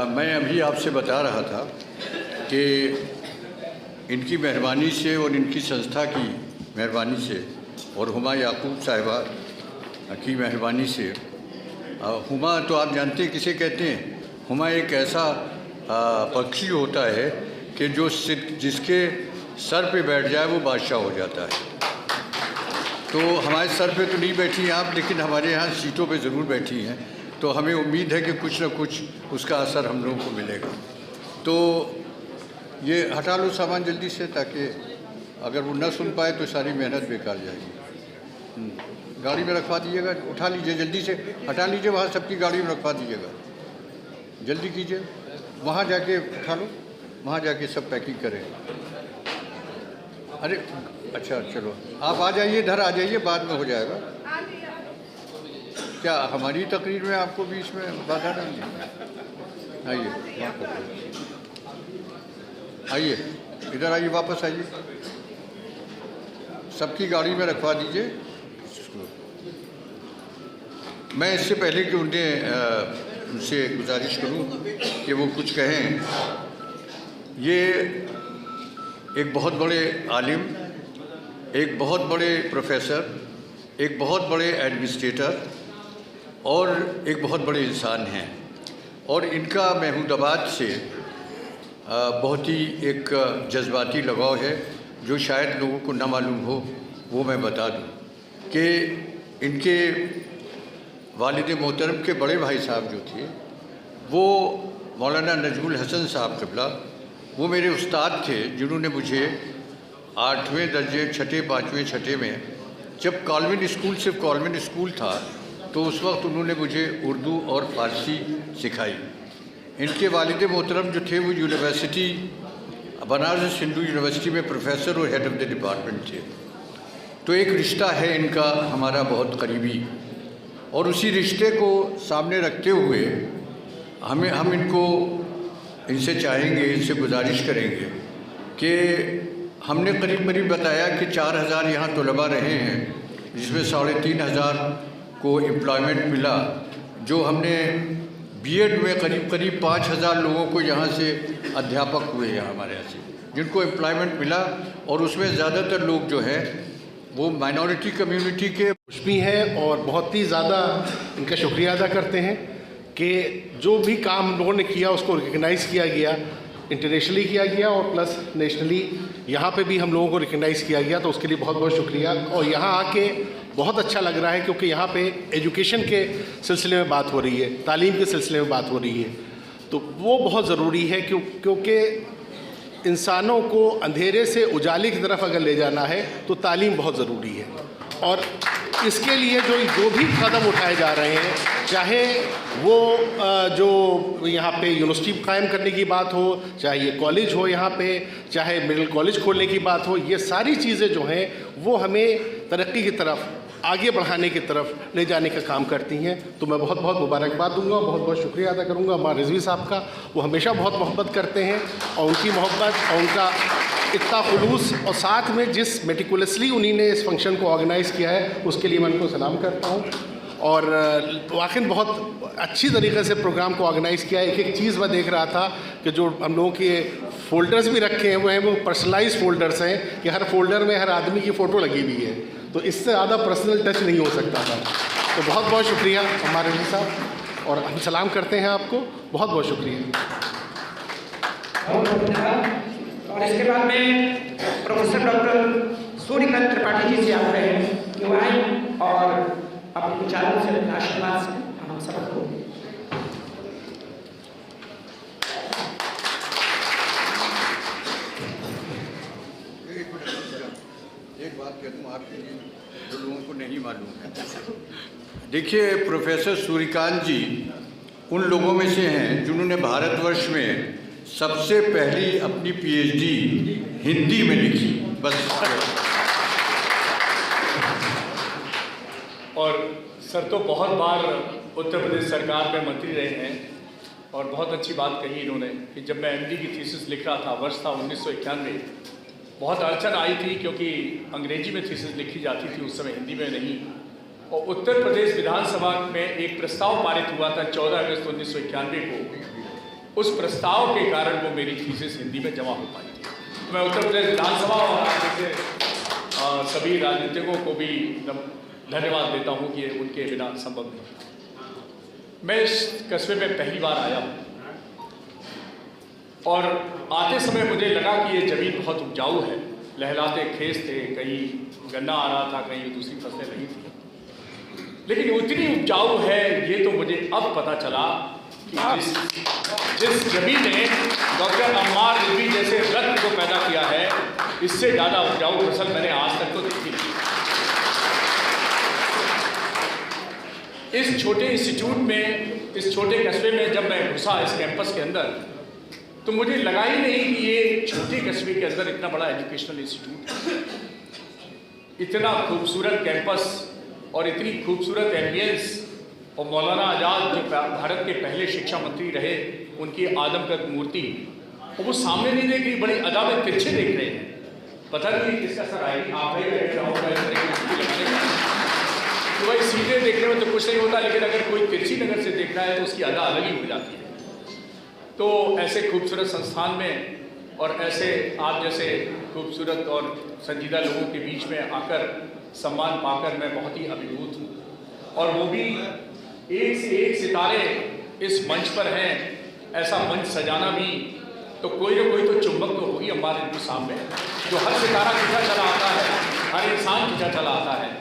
मैं अभी आपसे बता रहा था कि इनकी मेहरबानी से और इनकी संस्था की मेहरबानी से और हुमा याकूब साहिबा की मेहरबानी से, हुमा तो आप जानते हैं किसे कहते हैं। हुमा एक ऐसा पक्षी होता है कि जो जिसके सर पे बैठ जाए वो बादशाह हो जाता है। तो हमारे सर पे तो नहीं बैठी हैं आप, लेकिन हमारे यहाँ सीटों पे ज़रूर बैठी हैं, तो हमें उम्मीद है कि कुछ न कुछ उसका असर हम लोगों को मिलेगा। तो ये हटा लो सामान जल्दी से, ताकि अगर वो न सुन पाए तो सारी मेहनत बेकार जाएगी। गाड़ी में रखवा दीजिएगा, उठा लीजिए जल्दी से, हटा लीजिए, वहाँ सबकी गाड़ी में रखवा दीजिएगा, जल्दी कीजिए। वहाँ जाके उठा लो, वहाँ जाके सब पैकिंग करें। अरे अच्छा चलो, आप आ जाइए, इधर आ जाइए, बाद में हो जाएगा। क्या हमारी तकरीर में आपको भी इसमें बाधा नहीं है? आइए, आइए, इधर आइए, वापस आइए, सबकी गाड़ी में रखवा दीजिए। मैं इससे पहले कि उनसे गुजारिश करूं कि वो कुछ कहें, ये एक बहुत बड़े आलिम, एक बहुत बड़े प्रोफेसर, एक बहुत बड़े एडमिनिस्ट्रेटर और एक बहुत बड़े इंसान हैं। और इनका महमूदाबाद से बहुत ही एक जज्बाती लगाव है, जो शायद लोगों को ना मालूम हो, वो मैं बता दूं कि इनके वालिद मोहतरम के बड़े भाई साहब जो थे, वो मौलाना नजमुल हसन साहब क़िबला, वो मेरे उस्ताद थे, जिन्होंने मुझे 8वें दर्जे 6ठे 5वें 6ठे में, जब कॉन्वेंट स्कूल सिर्फ कॉन्वेंट स्कूल था, तो उस वक्त उन्होंने मुझे उर्दू और फ़ारसी सिखाई। इनके वालिद मोहतरम जो थे वो यूनिवर्सिटी, बनारस हिंदू यूनिवर्सिटी में प्रोफेसर और हेड ऑफ़ द डिपार्टमेंट थे। तो एक रिश्ता है इनका हमारा बहुत करीबी, और उसी रिश्ते को सामने रखते हुए हम इनसे चाहेंगे, इनसे गुजारिश करेंगे कि हमने करीब बताया कि 4000 यहाँ तलबा रहे हैं, जिसमें 3500 को एम्प्लॉयमेंट मिला। जो हमने बीएड में करीब 5000 लोगों को यहाँ से अध्यापक हुए यहाँ हमारे यहाँ से, जिनको एम्प्लॉयमेंट मिला, और उसमें ज़्यादातर लोग जो हैं वो माइनॉरिटी कम्युनिटी के खुश भी हैं और बहुत ही ज़्यादा इनका शुक्रिया अदा करते हैं कि जो भी काम हम लोगों ने किया उसको रिकग्नाइज़ किया गया, इंटरनेशनली किया गया और प्लस नेशनली यहाँ पे भी हम लोगों को रिकग्नाइज़ किया गया, तो उसके लिए बहुत बहुत शुक्रिया। और यहाँ आके बहुत अच्छा लग रहा है, क्योंकि यहाँ पे एजुकेशन के सिलसिले में बात हो रही है, तालीम के सिलसिले में बात हो रही है, तो वो बहुत ज़रूरी है, क्योंकि इंसानों को अंधेरे से उजाले की तरफ अगर ले जाना है तो तालीम बहुत ज़रूरी है। और इसके लिए जो भी कदम उठाए जा रहे हैं, चाहे वो जो यहाँ पे यूनिवर्सिटी कायम करने की बात हो, चाहे ये कॉलेज हो यहाँ पे, चाहे मिडिल कॉलेज खोलने की बात हो, ये सारी चीज़ें जो हैं वो हमें तरक्की की तरफ, आगे बढ़ाने की तरफ ले जाने का काम करती हैं। तो मैं बहुत बहुत मुबारकबाद दूंगा, बहुत बहुत शुक्रिया अदा करूंगा हमारे रिजवी साहब का। वो हमेशा बहुत मोहब्बत करते हैं, और उनकी मोहब्बत और उनका इतना खुलूस, और साथ में जिस मेटिकुलसली उन्हीं ने इस फंक्शन को ऑर्गेनाइज़ किया है, उसके लिए मैं उनको सलाम करता हूँ। और वाकई बहुत अच्छी तरीके से प्रोग्राम को ऑर्गेनाइज़ किया है। एक चीज़ मैं देख रहा था कि जो हम लोगों के फ़ोल्डर्स भी रखे हुए हैं वो पर्सनलाइज फ़ोल्डर्स हैं, कि हर फोल्डर में हर आदमी की फ़ोटो लगी हुई है, तो इससे ज़्यादा पर्सनल टच नहीं हो सकता था। तो बहुत बहुत शुक्रिया हमारे जी साहब, और हम सलाम करते हैं आपको, बहुत बहुत शुक्रिया। और इसके बाद में प्रोफेसर डॉक्टर सूर्यकांत त्रिपाठी जी से आप रहे हैं कि वो आए और अपने विचारों से, आशीर्वाद से हम सबको एक बात कह दूँ आपके लिए, जो लोगों को नहीं मालूम है। देखिए, प्रोफेसर सूर्यकांत जी उन लोगों में से हैं जिन्होंने भारतवर्ष में सबसे पहली अपनी पीएचडी हिंदी में लिखी, बस। और सर तो बहुत बार उत्तर प्रदेश सरकार में मंत्री रहे हैं, और बहुत अच्छी बात कही इन्होंने कि जब मैं एमडी की थीसिस लिख रहा था, वर्ष था 1991, बहुत अड़चन आई थी, क्योंकि अंग्रेजी में थीसिस लिखी जाती थी उस समय, हिंदी में नहीं। और उत्तर प्रदेश विधानसभा में एक प्रस्ताव पारित हुआ था 14 अगस्त 1991 को, उस प्रस्ताव के कारण वो मेरी थीसिस हिंदी में जमा हो पाई। मैं उत्तर प्रदेश विधानसभा और आप जैसे सभी राजनीतिकों को भी धन्यवाद देता हूँ कि उनके बिना संभव नहीं। मैं इस कस्बे में पहली बार आया हूँ और आते समय मुझे लगा कि ये ज़मीन बहुत उपजाऊ है, लहलाते खेत थे, कहीं गन्ना आ रहा था, कहीं दूसरी फसलें नहीं थी, लेकिन उतनी उपजाऊ है ये तो मुझे अब पता चला कि जिस ज़मीन ने डॉक्टर अम्मार रिजवी जैसे रत्न को पैदा किया है, इससे ज़्यादा उपजाऊ फसल मैंने आज तक तो देखी नहीं। इस छोटे इंस्टीट्यूट में, इस छोटे कस्बे में जब मैं घुसा इस कैंपस के अंदर, तो मुझे लगा ही नहीं कि ये छोटे कस्बे के अंदर इतना बड़ा एजुकेशनल इंस्टीट्यूट है, इतना खूबसूरत कैंपस और इतनी खूबसूरत एम्बियंस। और मौलाना आज़ाद जो भारत के पहले शिक्षा मंत्री रहे, उनकी आदमकद मूर्ति, और वो सामने नहीं देख रही, बड़ी अदा में तिरछे देख रहे हैं। पता नहीं किसका सर आएगी, आप तो भाई सीधे देखने में तो कुछ नहीं होता, लेकिन अगर कोई तिरछी नज़र से देख रहा है तो उसकी अदा अलग ही हो जाती है। तो ऐसे खूबसूरत संस्थान में और ऐसे आप जैसे खूबसूरत और संजीदा लोगों के बीच में आकर सम्मान पाकर मैं बहुत ही अभिभूत हूँ। और वो भी एक से एक सितारे इस मंच पर हैं, ऐसा मंच सजाना भी तो कोई ना कोई तो चुंबक तो होगी अम्मार रिजवी साहब में, जो हर सितारा खींचा चला आता है, हर इंसान खींचा चला आता है।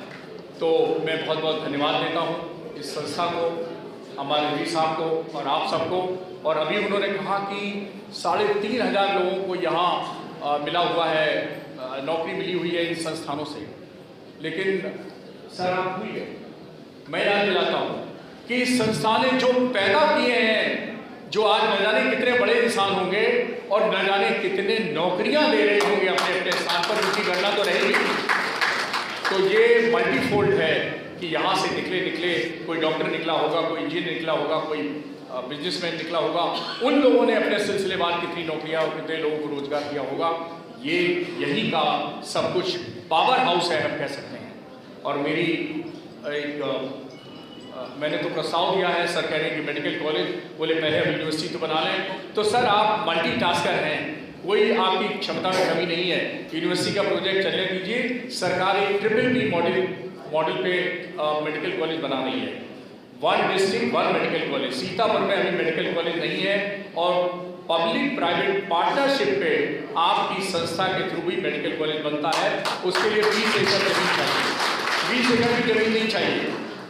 तो मैं बहुत बहुत धन्यवाद देता हूँ इस संस्था को, अम्मार रिजवी साहब को और आप सबको। और अभी उन्होंने कहा कि 3500 लोगों को यहाँ मिला हुआ है, नौकरी मिली हुई है इन संस्थानों से, लेकिन सर आप भूल गए। मैं याद दिलाता हूँ कि इस संस्था ने जो पैदा किए हैं, जो आज न जाने कितने बड़े इंसान होंगे और न जाने कितने नौकरियां दे रहे होंगे अपने अपने स्थान पर, उनकी गणना तो रहेगी। तो ये मल्टीफोल्ड है कि यहाँ से निकले कोई डॉक्टर निकला होगा, कोई इंजीनियर निकला होगा, कोई बिजनेसमैन निकला होगा, उन लोगों ने अपने सिलसिलेवार कितनी नौकरियाँ और कितने लोगों को रोजगार दिया होगा। ये यही का सब कुछ पावर हाउस है, हम कह सकते हैं। और मेरी मैंने तो प्रस्ताव दिया है, सर कह रहे हैं कि मेडिकल कॉलेज, बोले पहले हम यूनिवर्सिटी तो बना लें। तो सर आप मल्टीटास्कर हैं, कोई आपकी क्षमता में कमी नहीं है, यूनिवर्सिटी का प्रोजेक्ट चलने दीजिए। सरकार एक BBB मॉडल पे मेडिकल कॉलेज बना रही है, 1 डिस्ट्रिक्ट 1 मेडिकल कॉलेज। सीतापुर में अभी मेडिकल कॉलेज नहीं है और पब्लिक प्राइवेट पार्टनरशिप पे आपकी संस्था के थ्रू भी मेडिकल कॉलेज बनता है। उसके लिए 20 एकड़ जमीन चाहिए, 20 एकड़ की जमीन नहीं चाहिए।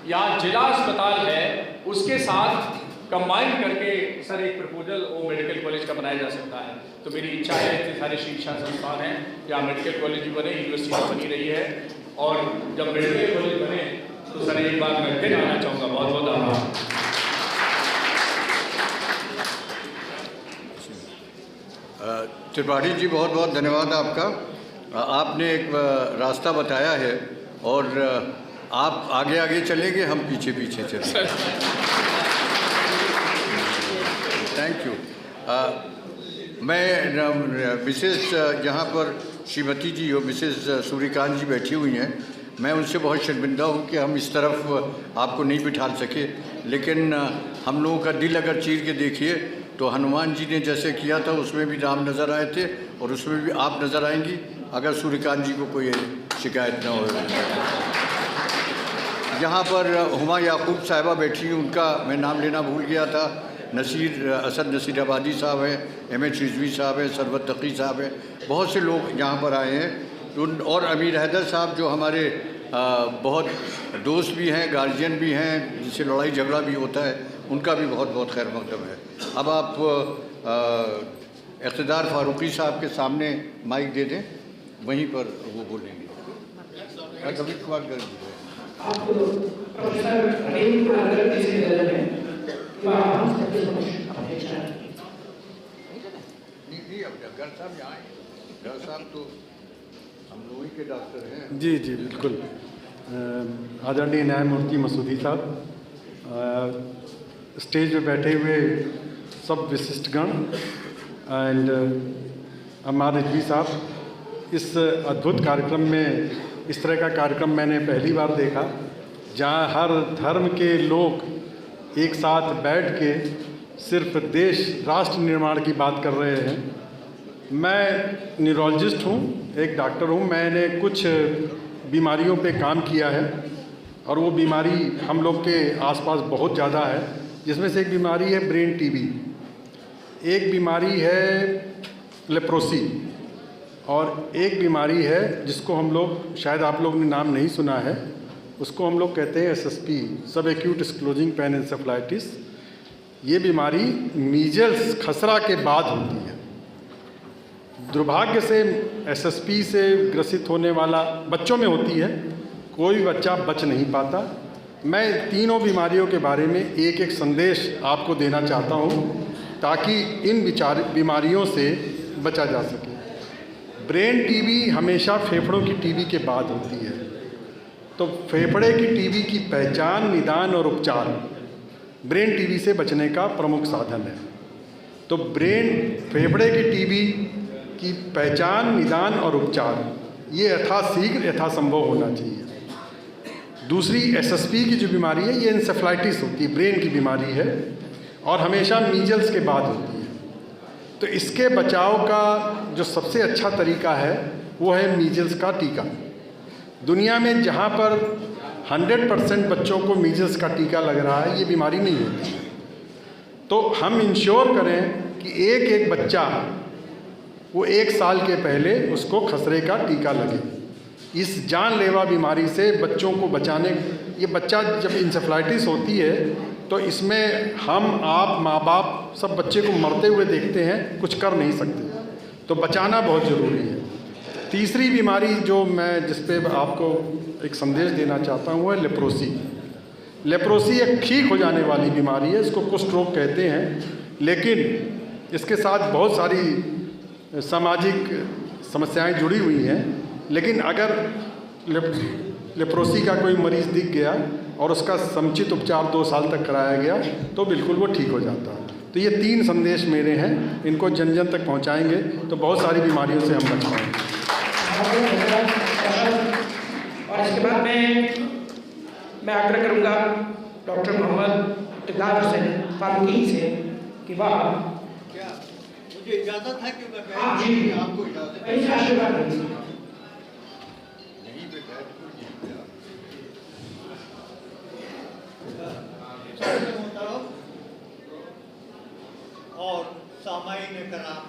यहाँ जिला अस्पताल है, उसके साथ कंबाइन करके सर एक प्रपोजल वो मेडिकल कॉलेज का बनाया जा सकता है। तो मेरी इच्छा है कि सारे शिक्षा संस्थान हैं यहाँ मेडिकल कॉलेज भी बने, यूनिवर्सिटी बनी रही है। और जब मेडिकल कॉलेज बने तो सर एक बात मैं फिर आना चाहूँगा। बहुत बहुत आभार। त्रिपाठी जी बहुत बहुत धन्यवाद आपका। आपने एक रास्ता बताया है और आप आगे आगे चलेंगे, हम पीछे पीछे चलेंगे। Thank you. मैं विशेष यहाँ पर श्रीमती जी और मिसेस सूर्यकांत जी बैठी हुई हैं, मैं उनसे बहुत शर्मिंदा हूँ कि हम इस तरफ आपको नहीं बिठा सके, लेकिन हम लोगों का दिल अगर चीर के देखिए तो हनुमान जी ने जैसे किया था उसमें भी राम नज़र आए थे और उसमें भी आप नज़र आएंगी, अगर सूर्यकांत जी को कोई शिकायत ना हो। यहाँ पर हुमा याकूब साहिबा बैठी हैं, उनका मैं नाम लेना भूल गया था। असद नसीर आबादी साहब हैं, MH रिजवी साहब हैं, सरवत तकी साहब हैं, बहुत से लोग यहाँ पर आए हैं। और अमीर हैदर साहब जो हमारे बहुत दोस्त भी हैं, गार्जियन भी हैं, जिससे लड़ाई झगड़ा भी होता है, उनका भी बहुत बहुत खैर मकदम है। अब आप इक़्तिदार फारूकी साहब के सामने माइक दे दें, वहीं पर वो बोलेंगे। कभी डॉक्टर साहब तो हम लोग ही के डॉक्टर हैं। जी जी बिल्कुल। आदरणीय न्यायमूर्ति मसूदी साहब, स्टेज पे बैठे हुए सब विशिष्टगण एंड अम्मार रिजवी साहब, इस अद्भुत कार्यक्रम में इस तरह का कार्यक्रम मैंने पहली बार देखा, जहां हर धर्म के लोग एक साथ बैठ के सिर्फ देश राष्ट्र निर्माण की बात कर रहे हैं। मैं न्यूरोलॉजिस्ट हूँ, एक डॉक्टर हूँ। मैंने कुछ बीमारियों पे काम किया है और वो बीमारी हम लोग के आसपास बहुत ज़्यादा है, जिसमें से एक बीमारी है ब्रेन टीबी, एक बीमारी है लेप्रोसी और एक बीमारी है जिसको हम लोग, शायद आप लोग ने नाम नहीं सुना है, उसको हम लोग कहते हैं SSP, सब एक्यूट स्क्लेरोसिस पेनिन्सेफेलाइटिस। ये बीमारी मीजल्स खसरा के बाद होती है। दुर्भाग्य से SSP से ग्रसित होने वाला बच्चों में होती है, कोई बच्चा बच नहीं पाता। मैं तीनों बीमारियों के बारे में एक एक संदेश आपको देना चाहता हूँ ताकि इन बीमारियों से बचा जा सके। ब्रेन टीबी हमेशा फेफड़ों की टीबी के बाद होती है, तो फेफड़े की टीबी की पहचान, निदान और उपचार ब्रेन टीबी से बचने का प्रमुख साधन है। तो फेफड़े की टीबी की पहचान, निदान और उपचार ये यथाशीघ्र यथासंभव होना चाहिए। दूसरी SSP की जो बीमारी है, ये एन्सेफेलाइटिस होती है, ब्रेन की बीमारी है और हमेशा मीजल्स के बाद होती है। तो इसके बचाव का जो सबसे अच्छा तरीका है वो है मीजल्स का टीका। दुनिया में जहाँ पर 100% बच्चों को मीजल्स का टीका लग रहा है, ये बीमारी नहीं होती। तो हम इंश्योर करें कि एक एक बच्चा वो 1 साल के पहले उसको खसरे का टीका लगे। इस जानलेवा बीमारी से बच्चों को बचाने, ये बच्चा जब इंसेफेलाइटिस होती है तो इसमें हम, आप, माँ बाप सब बच्चे को मरते हुए देखते हैं, कुछ कर नहीं सकते, तो बचाना बहुत ज़रूरी है। तीसरी बीमारी जो मैं जिस पे आपको एक संदेश देना चाहता हूँ है लेप्रोसी। लेप्रोसी एक ठीक हो जाने वाली बीमारी है, इसको कुष्ठ रोग कहते हैं, लेकिन इसके साथ बहुत सारी सामाजिक समस्याएं जुड़ी हुई हैं। लेकिन अगर लेप्रोसी का कोई मरीज़ दिख गया और उसका समुचित उपचार 2 साल तक कराया गया तो बिल्कुल वो ठीक हो जाता है। तो ये 3 संदेश मेरे हैं, इनको जन जन तक पहुंचाएंगे तो बहुत सारी बीमारियों से हम बच पाएंगे। और इसके बाद मैं आग्रह करूंगा डॉक्टर मोहम्मद इकबाल हुसैन फारूकी से कि वह मुझे इजाज़त है कि मैं हाँ जी आपको इजाज़त आशीर्वाद और सामाईन कराम,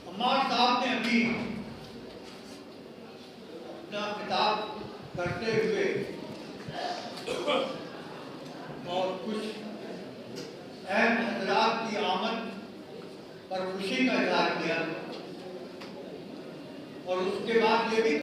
अम्मार साहब ने अभी अपना खिताब करते हुए और कुछ अहम हज़रात की आमद पर खुशी का इज़हार किया और उसके बाद ये भी